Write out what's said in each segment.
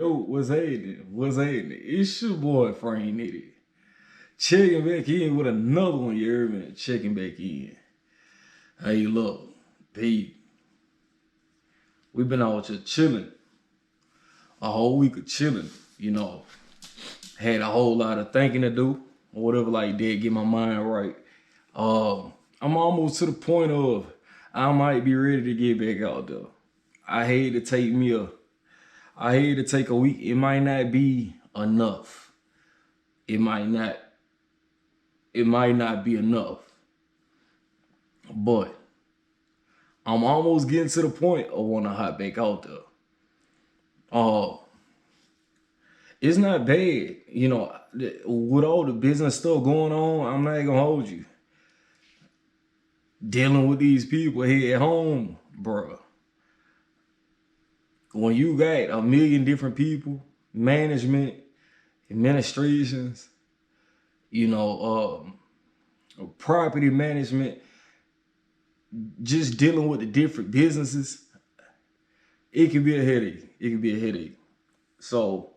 Yo, what's happening? What's happening? It's your boy Frank Nitty. Checking back in with another one, you heard me? Checking back in. Hey, look, Pete, we've been out here chilling. A whole week of chilling, you know. Had a whole lot of thinking to do, or whatever like that, get my mind right. I'm almost to the point of I might be ready to get back out there. I hate to take me a I hate to take a week. It might not be enough. It might not. It might not be enough. But I'm almost getting to the point of want to hop back out there. Uh, it's not bad, you know. With all the business stuff going on, I'm not gonna hold you. Dealing with these people here at home, bruh. When you got a million different people, management, administrations, you know, property management, just dealing with the different businesses, it can be a headache. It can be a headache. So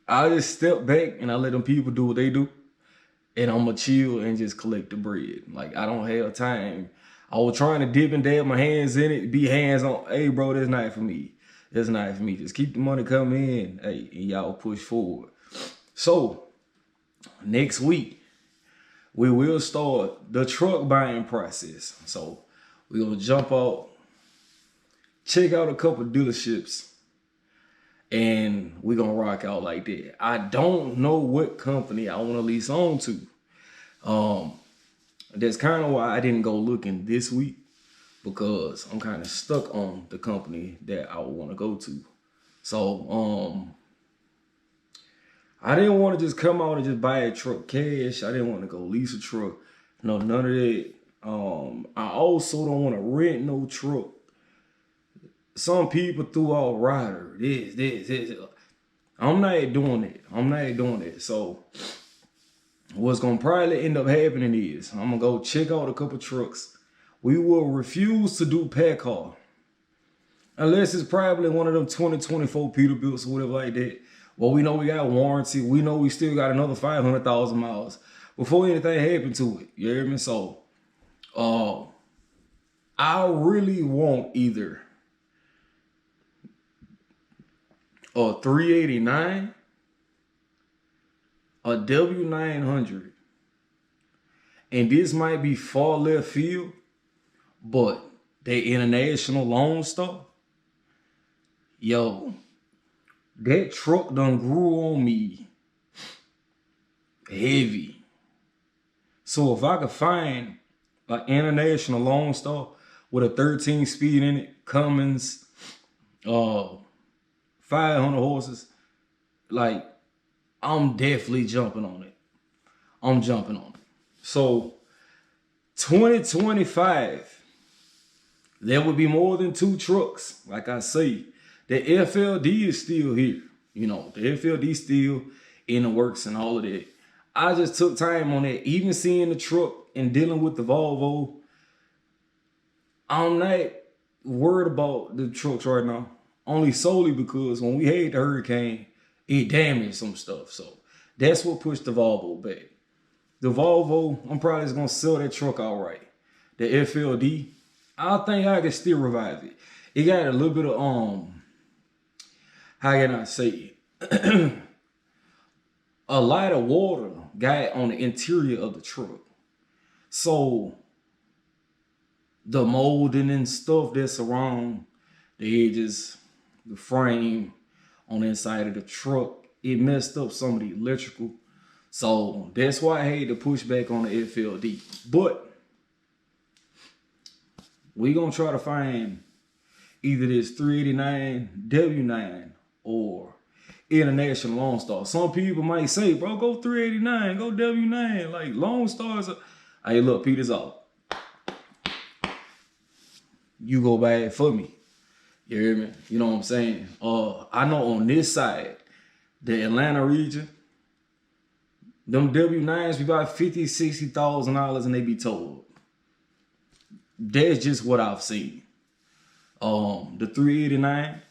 I just step back and I let them people do what they do. And I'm going to chill and just collect the bread. Like, I don't have time. I was trying to dip and dab my hands in it, be hands on. Hey, bro, that's not for me. That's not for me. Just keep the money coming in. Hey, and y'all push forward. So, next week, we will start the truck buying process. So, we're going to jump out, check out a couple dealerships, and we're going to rock out like that. I don't know what company I want to lease on to. That's kind of why I didn't go looking this week, because I'm kind of stuck on the company that I want to go to. So, I didn't want to just come out and just buy a truck cash. I didn't want to go lease a truck. No, none of that. I also don't want to rent no truck. Some people threw out rider, this. I'm not doing it. I'm not doing it. So what's gonna probably end up happening is I'm gonna go check out a couple trucks. We will refuse to do pack haul unless it's probably one of them 2024 Peterbilts or whatever like that. Well, we know we got warranty. We know we still got another 500,000 miles before anything happened to it. You hear me? So, I really want either a 389, a W900, and this might be far left field, but they international Lone Star. Yo, that truck done grew on me heavy. So if I could find an international Lone Star with a 13 speed in it, Cummins, 500 horses, like, I'm definitely jumping on it. I'm jumping on it. So 2025, there would be more than 2 trucks. Like I say, the FLD is still here. You know, the FLD still in the works and all of that. I just took time on that. Even seeing the truck and dealing with the Volvo, I'm not worried about the trucks right now. Only solely because when we had the hurricane, it damaged some stuff. So that's what pushed the Volvo back. The Volvo, I'm probably just gonna sell that truck outright. The FLD, I think I can still revive it. It got a little bit of how can I say it? A lot of water got on the interior of the truck. So the molding and stuff that's around the edges, the frame on the inside of the truck, it messed up some of the electrical. So that's why I hate to push back on the FLD. But we're going to try to find either this 389 W9 or international Lone Star. Some people might say, bro, go 389, go W9. Like, Lone Stars are... Hey, look, Peter's off. You go buy it for me. You hear me? You know what I'm saying? I know on this side, the Atlanta region, them W9s be about $50,000, $60,000 and they be told. That's just what I've seen. The 389,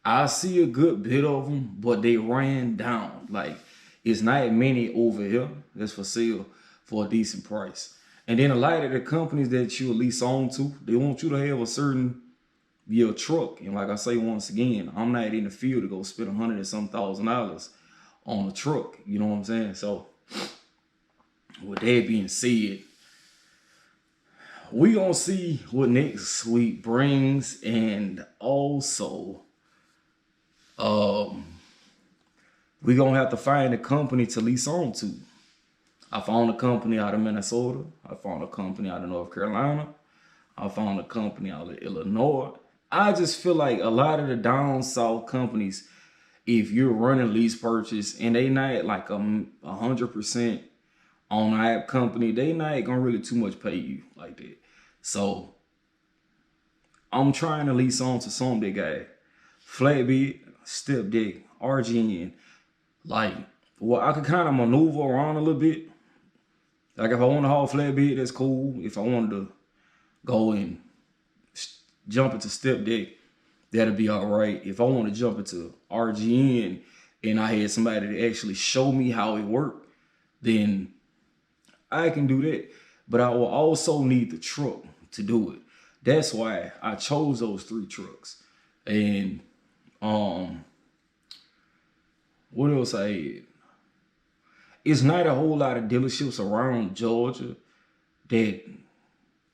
I see a good bit of them, but they ran down. Like, it's not many over here that's for sale for a decent price. And then a lot of the companies that you lease on to, they want you to have a certain truck. And like I say once again, I'm not in the field to go spend $100 and some $1,000 on a truck. You know what I'm saying? So with that being said, we gonna see what next week brings, and also we gonna have to find a company to lease on to. I found a company out of Minnesota. I found a company out of North Carolina. I found a company out of Illinois. I just feel like a lot of the down south companies, if you're running lease purchase and they not like 100% on the app company, they not gonna really too much pay you like that. So I'm trying to lease on to some that got flatbed, step deck, RGN. Like, well, I could kind of maneuver around a little bit. Like if I want to haul flatbed, that's cool. If I wanted to go and jump into step deck, that'll be all right. If I want to jump into RGN and I had somebody to actually show me how it worked, then I can do that. But I will also need the truck to do it. That's why I chose those 3 trucks. And what else I had? It's not a whole lot of dealerships around Georgia that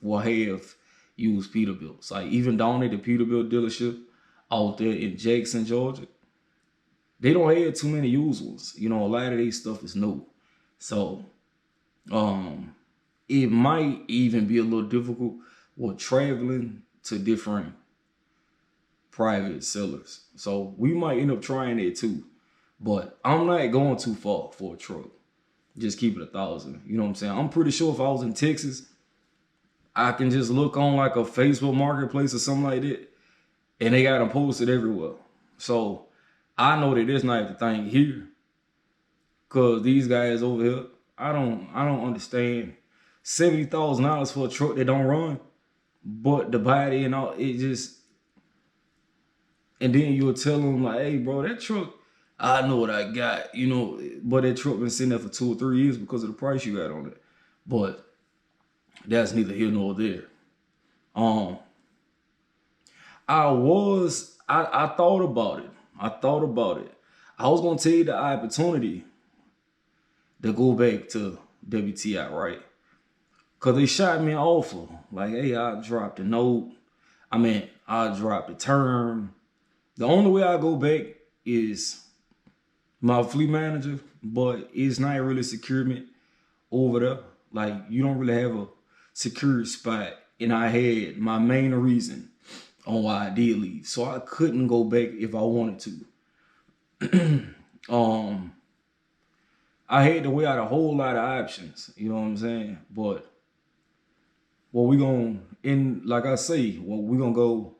will have used Peterbilts. Like even down at the Peterbilt dealership out there in Jackson, Georgia, they don't have too many used ones. You know, a lot of these stuff is new. So it might even be a little difficult with traveling to different private sellers. So we might end up trying it too. But I'm not going too far for a truck. Just keep it 1,000. You know what I'm saying? I'm pretty sure if I was in Texas, I can just look on like a Facebook marketplace or something like that, and they got them posted everywhere. So I know that it's not the thing here, cause these guys over here, I don't understand $70,000 for a truck that don't run, but the body and all it just. And then you'll tell them like, hey, bro, that truck, I know what I got, you know, but that truck been sitting there for 2 or 3 years because of the price you got on it. But that's neither here nor there. I thought about it. I was gonna take the opportunity to go back to WTI, right? Cause they shot me an offer. Like, hey, I dropped the note. I dropped the term. The only way I go back is my fleet manager, but it's not really securement over there. Like, you don't really have a secure spot. And I had my main reason on why I did leave. So I couldn't go back if I wanted to. I had to weigh out a whole lot of options. You know what I'm saying? But what we gonna, like I say, we gonna go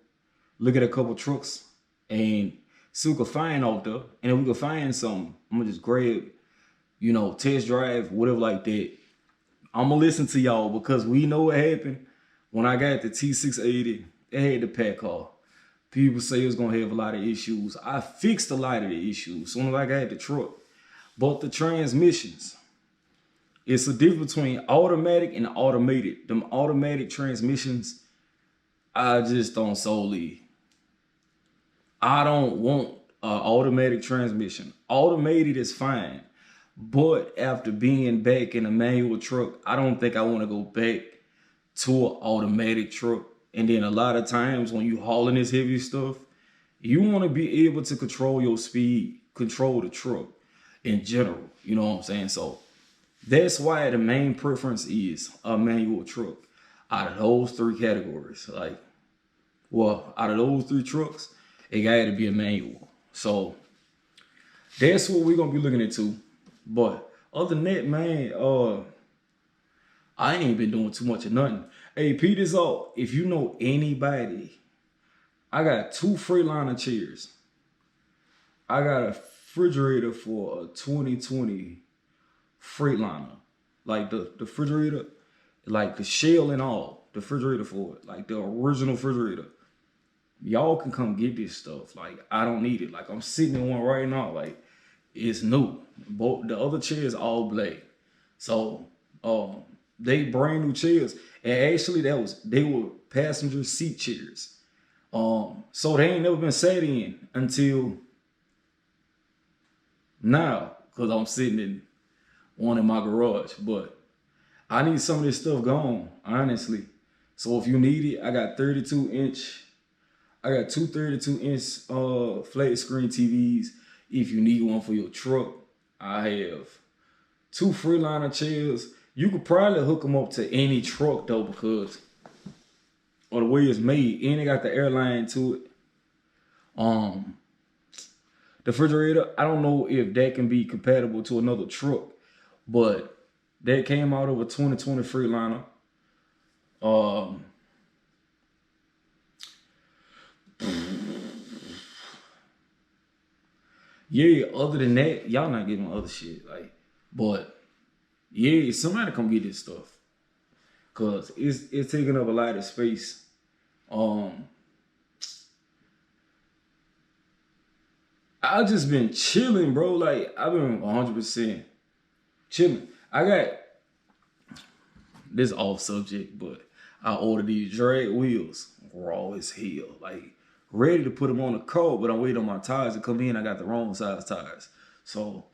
look at a couple trucks and see what we can find out there. And if we can find something, I'm gonna just grab, you know, test drive, whatever like that. I'm gonna listen to y'all because we know what happened when I got the T680. It had the pack car. People say it was gonna have a lot of issues. I fixed a lot of the issues soon as I got the truck. But the transmissions, it's a difference between automatic and automated. Them automatic transmissions, I just don't solely. I don't want an automatic transmission. Automated is fine. But after being back in a manual truck, I don't think I want to go back to an automatic truck. And then a lot of times when you hauling this heavy stuff, you want to be able to control your speed, control the truck in general. You know what I'm saying? So that's why the main preference is a manual truck out of those 3 categories. Like, well, out of those 3 trucks, it got to be a manual. So that's what we're going to be looking into. But other than that, man, I ain't been doing too much of nothing. Hey, Pete this out. If you know anybody, I got 2 Freightliner chairs. I got a refrigerator for a 2020 Freightliner. Like the refrigerator, like the shell and all, the refrigerator for it, like the original refrigerator. y'all can come get this stuff. Like, I don't need it. Like, I'm sitting in one right now. Like, it's new. Both the other chairs all black. So, they brand new chairs. And actually, they were passenger seat chairs. So they ain't never been sat in until now, because I'm sitting in one in my garage. But I need some of this stuff gone, honestly. So if you need it, I got 32-inch. I got two 32-inch flat screen TVs. If you need one for your truck, I have two Freeliner chairs. You could probably hook them up to any truck though, because of the way it's made, and it got the airline to it. The refrigerator, I don't know if that can be compatible to another truck, but that came out of a 2020 Freeliner. Yeah, other than that, y'all not getting other shit. Like, but yeah, somebody come get this stuff. Cause it's taking up a lot of space. I just been chilling, bro. Like, I've been 100% chilling. I got this off subject, but I ordered these drag wheels, raw as hell. Like, ready to put them on the car, but I'm waiting on my tires to come in. I got the wrong size tires. So,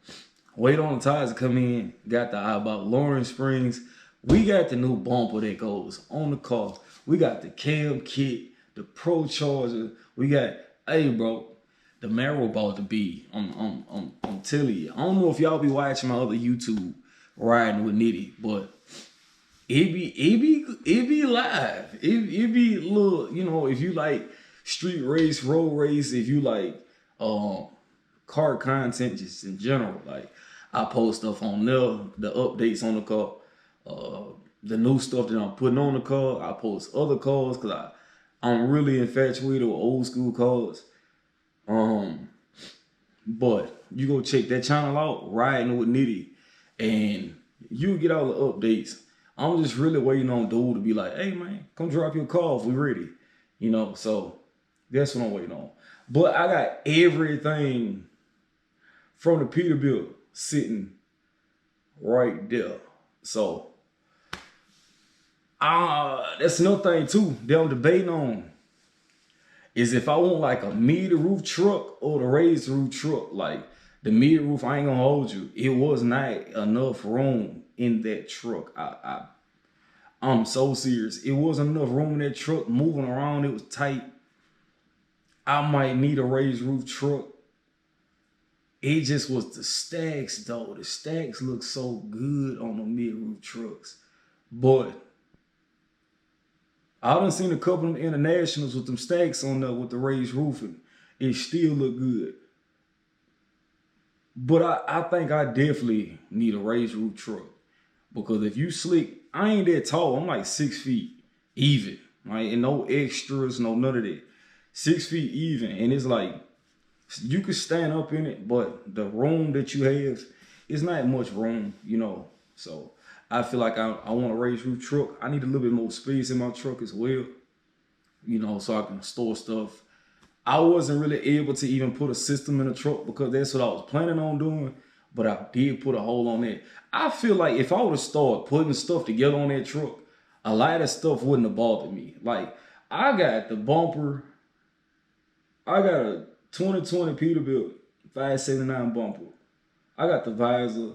wait on the tires to come in. Got the about Lauren Springs. We got the new bumper that goes on the car. We got the cam kit, the Pro Charger. We got, hey, bro, the Marrow about to be. I'm telling you. I don't know if y'all be watching my other YouTube riding with Nitty, but it be live. It be little, you know, if you like street race, road race, if you like car content just in general, like I post stuff on there, the updates on the car, the new stuff that I'm putting on the car. I post other cars because I'm really infatuated with old school cars. But you go check that channel out, Riding with Nitty, and you get all the updates. I'm just really waiting on dude to be like, hey man, come drop your car if we ready. You know, so that's what I'm waiting on. But I got everything from the Peterbilt sitting right there. So that's another thing too that I'm debating on. Is if I want like a mid-roof truck or the raised roof truck. Like the mid-roof, I ain't gonna hold you. It was not enough room in that truck. I'm so serious. It wasn't enough room in that truck. Moving around, it was tight. I might need a raised roof truck. It just was the stacks though. The stacks look so good on the mid-roof trucks. But I done seen a couple of internationals with them stacks on there with the raised roofing. It still look good. But I think I definitely need a raised roof truck. Because if you slick, I ain't that tall. I'm like 6 feet even. Right? And no extras, no none of that. 6 feet even. And it's like, you can stand up in it, but the room that you have is not much room, you know. So I feel like I want a raised roof truck. I need a little bit more space in my truck as well, you know, so I can store stuff. I wasn't really able to even put a system in the truck because that's what I was planning on doing, but I did put a hole on that. I feel like if I would have started putting stuff together on that truck, a lot of stuff wouldn't have bothered me. Like, I got the bumper. I got a 2020 Peterbilt 579 bumper. I got the visor.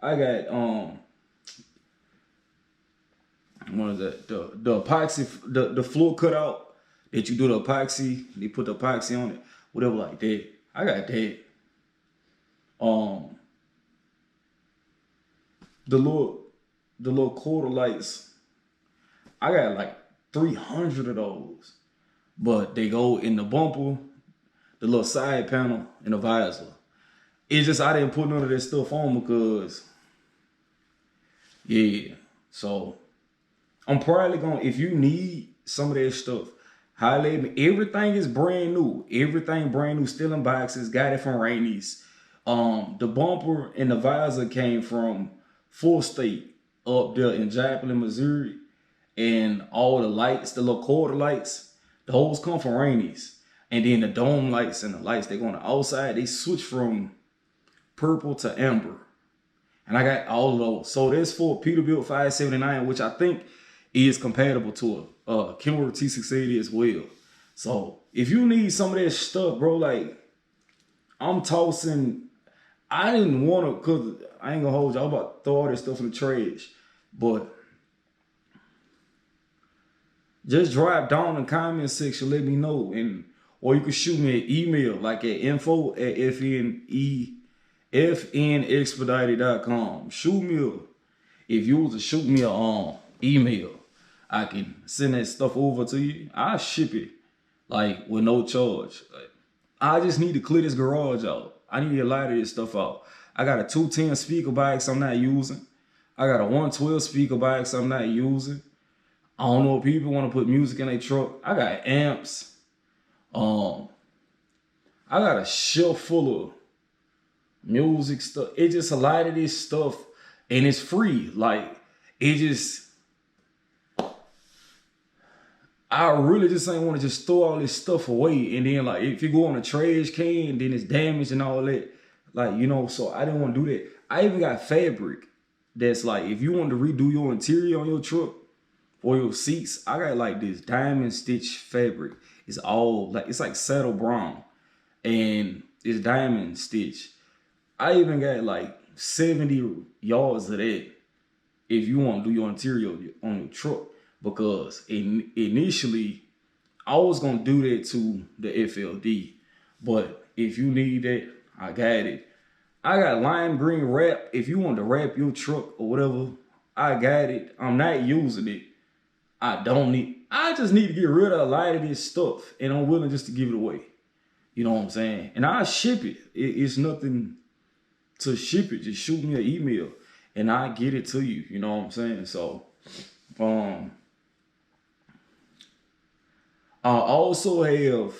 I got what is that? The epoxy, the floor cutout that you do the epoxy. They put the epoxy on it, whatever like that. I got that. The little quarter lights. I got like 300 of those, but they go in the bumper, the little side panel, and the visor. It's just I didn't put none of that stuff on because, yeah. So I'm probably gonna, if you need some of that stuff, holla at me. Everything is brand new. Everything brand new, still in boxes. Got it from Rainey's. The bumper and the visor came from Full State up there in Joplin, Missouri. And all the lights, the little quarter lights, The hose come from Rainey's. And then the dome lights and the lights, they go on the outside, they switch from purple to amber. And I got all of those. So that's for Peterbilt 579, which I think is compatible to a Kenworth T680 as well. So if you need some of that stuff, bro, like I'm tossing, I didn't want to, cause I ain't gonna hold you, I'm about to throw all this stuff in the trash. But just drop down in the comment section, let me know. Or you can shoot me an email like at info@fnexpedited.com. Shoot me if you was to shoot me a email, I can send that stuff over to you. I'll ship it like with no charge. Like, I just need to clear this garage out. I need to get a lot of this stuff out. I got a 210 speaker box I'm not using. I got a 112 speaker box I'm not using. I don't know if people want to put music in their truck. I got amps. I got a shelf full of music stuff. It's just a lot of this stuff, and it's free. Like, it just, I really just ain't want to just throw all this stuff away. And then, like, if you go on a trash can, then it's damaged and all that. Like, you know, so I didn't want to do that. I even got fabric that's like, if you want to redo your interior on your truck or your seats, I got like this diamond stitch fabric. It's all like, it's like saddle brown and it's diamond stitch. I even got like 70 yards of that if you want to do your interior on your truck, because initially I was going to do that to the FLD, but if you need that, I got it. I got lime green wrap. If you want to wrap your truck or whatever, I got it. I'm not using it. I just need to get rid of a lot of this stuff, and I'm willing just to give it away. You know what I'm saying? And I'll ship it. It's nothing to ship it. Just shoot me an email and I get it to you. You know what I'm saying? So, I also have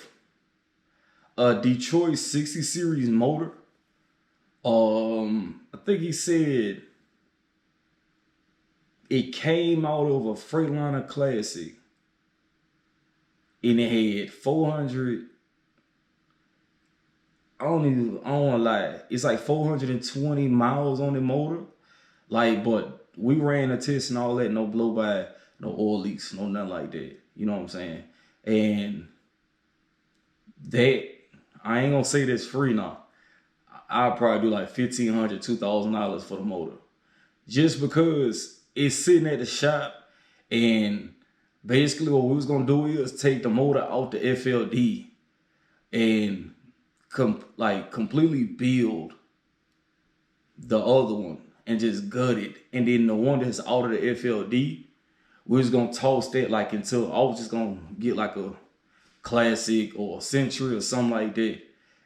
a Detroit 60 series motor. I think he said it came out of a Freightliner Classic, and it had 400. I don't want to lie. It's like 420 miles on the motor. Like, but we ran a test and all that. No blow by, no oil leaks, no nothing like that. You know what I'm saying? And that, I ain't gonna say that's free now. I'll probably do like $1,500, $2,000 for the motor, just because it's sitting at the shop. And basically what we was gonna do is take the motor out the FLD and completely build the other one and just gut it. And then the one that's out of the FLD, we're just gonna toss that like until I was just gonna get like a Classic or a Century or something like that,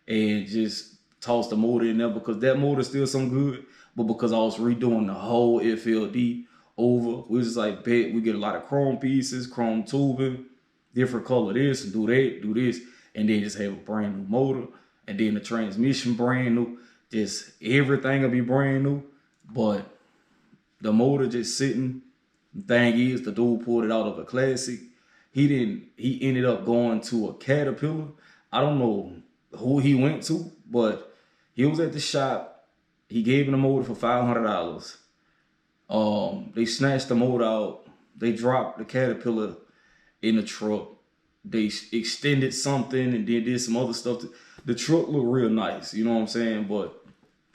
and just toss the motor in there, because that motor still some good. But because I was redoing the whole FLD over, we was just like, bet we get a lot of chrome pieces, chrome tubing, different color this and do that, do this, and then just have a brand new motor. And then the transmission brand new, just everything will be brand new. But the motor just sitting. The thing is, the dude pulled it out of a Classic. He ended up going to a Caterpillar. I don't know who he went to, but he was at the shop. He gave him the motor for $500. They snatched the motor out. They dropped the Caterpillar in the truck. They extended something and then did some other stuff. The truck looked real nice, you know what I'm saying? But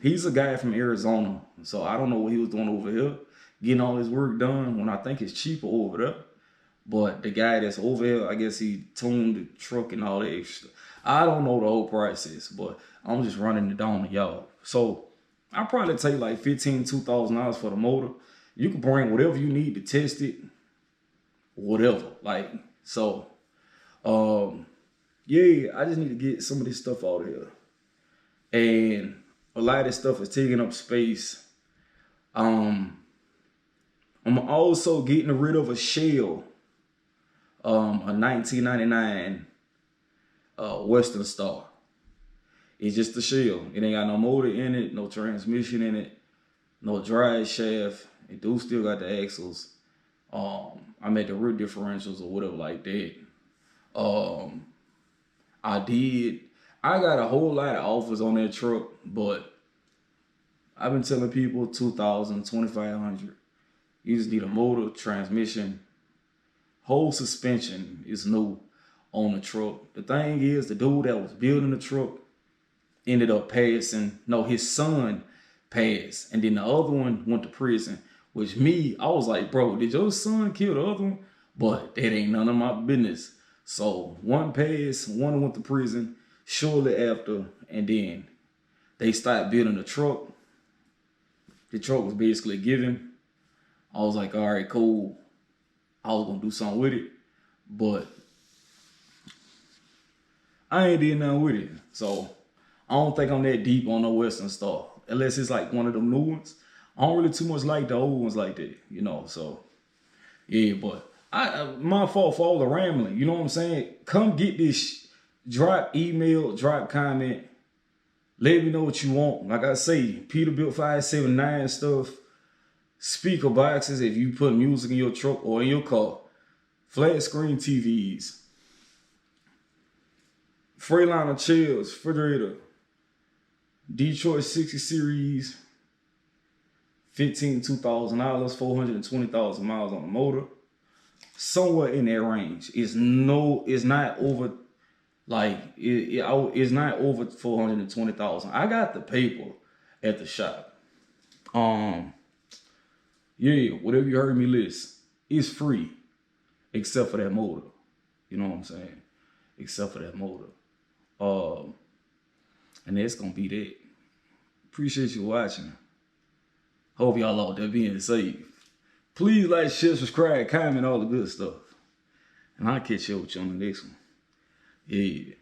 he's a guy from Arizona, so I don't know what he was doing over here, getting all his work done when I think it's cheaper over there. But the guy that's over here, I guess he tuned the truck and all that extra. I don't know the whole process, but I'm just running it down to y'all. So I'll probably take like $1,500, $2,000 for the motor. You can bring whatever you need to test it, whatever. Like, so, yeah, I just need to get some of this stuff out of here. And a lot of this stuff is taking up space. I'm also getting rid of a shell. A 1999 Western Star. It's just a shell. It ain't got no motor in it, no transmission in it, no drive shaft. It do still got the axles. I made the rear differentials or whatever like that. Um, I got a whole lot of offers on that truck, but I've been telling people 2,000, 2,500. You just need a motor, transmission, whole suspension is new on the truck. The thing is, the dude that was building the truck ended up passing. No, his son passed, and then the other one went to prison. Which I was like, bro, did your son kill the other one? But that ain't none of my business. So one passed, one went to prison shortly after, and then they started building the truck. The truck was basically given. I was like, all right, cool. I was gonna do something with it, but I ain't did nothing with it. So I don't think I'm that deep on the Western Star, unless it's like one of them new ones. I don't really too much like the old ones like that, you know. So yeah, but my fault for all the rambling. You know what I'm saying? Come get this. Drop email, drop comment. Let me know what you want. Like I say, Peterbilt 579 stuff. Speaker boxes if you put music in your truck or in your car. Flat screen TVs. Freightliner chairs, refrigerator. Detroit 60 series. $2,000, 420,000 miles on the motor. Somewhere in that range. It's not over, like, it's not over 420,000. I got the paper at the shop. Yeah, whatever you heard me list, it's free, except for that motor. You know what I'm saying? Except for that motor. And that's gonna be that. Appreciate you watching. Hope y'all out there being safe. Please like, share, subscribe, comment, all the good stuff. And I'll catch you with you on the next one. Yeah.